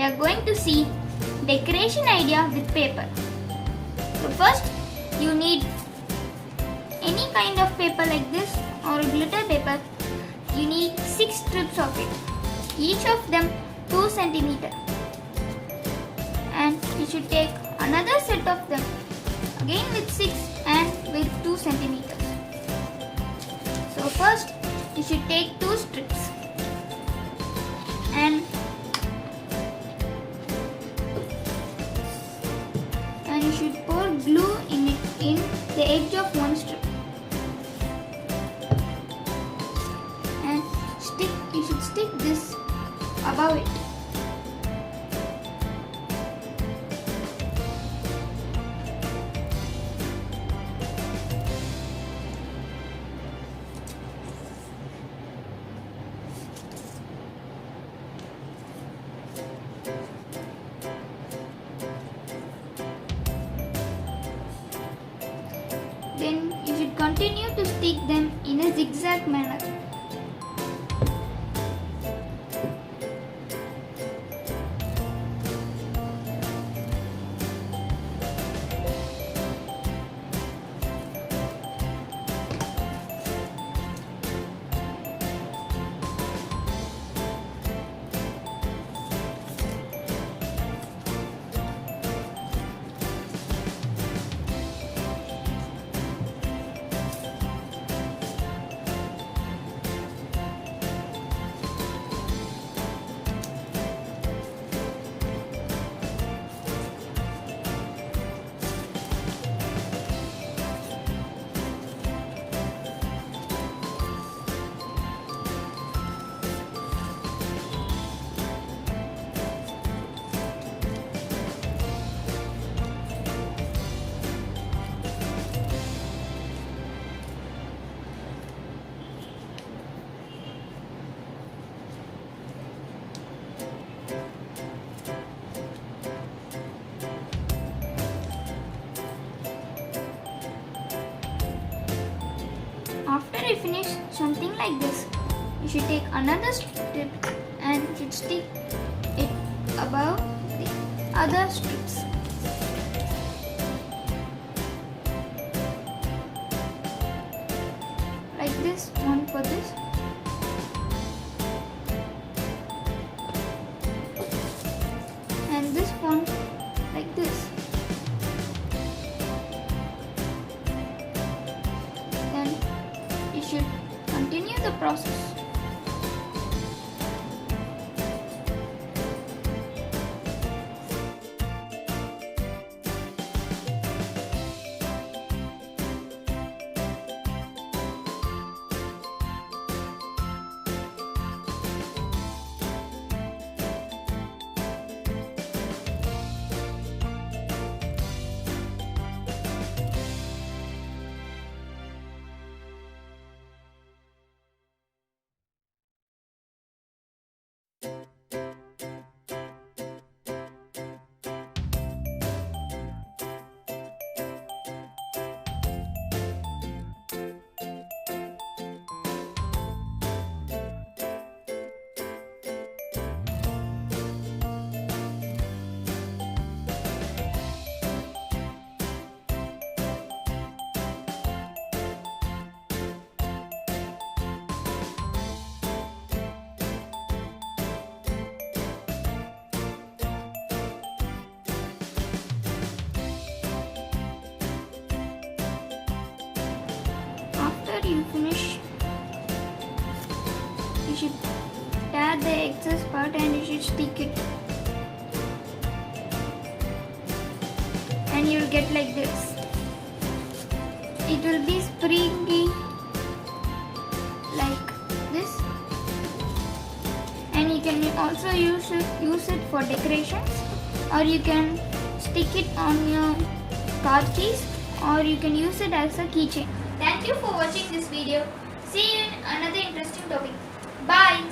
are going to see decoration idea with paper. So first you need any kind of paper like this or glitter paper. You need 6 strips of it, each of them 2 cm. And you should take another set of them again with 6 and with 2 cm. So first you should take 2 strips and you should pour glue in the edge of one strip. And you should stick this above it. Then you should continue to stick them in a zigzag manner. After you finish something like this, you should take another strip and you should stick it above the other strips. Like this, one for this. And this one like this. Then you should continue the process. After you finish, you should tear the excess part and you should stick it, and you'll get like this. It will be springy like this, and you can also use it for decorations, or you can stick it on your car keys, or you can use it as a keychain. Thank you for watching this video. See you in another interesting topic. Bye.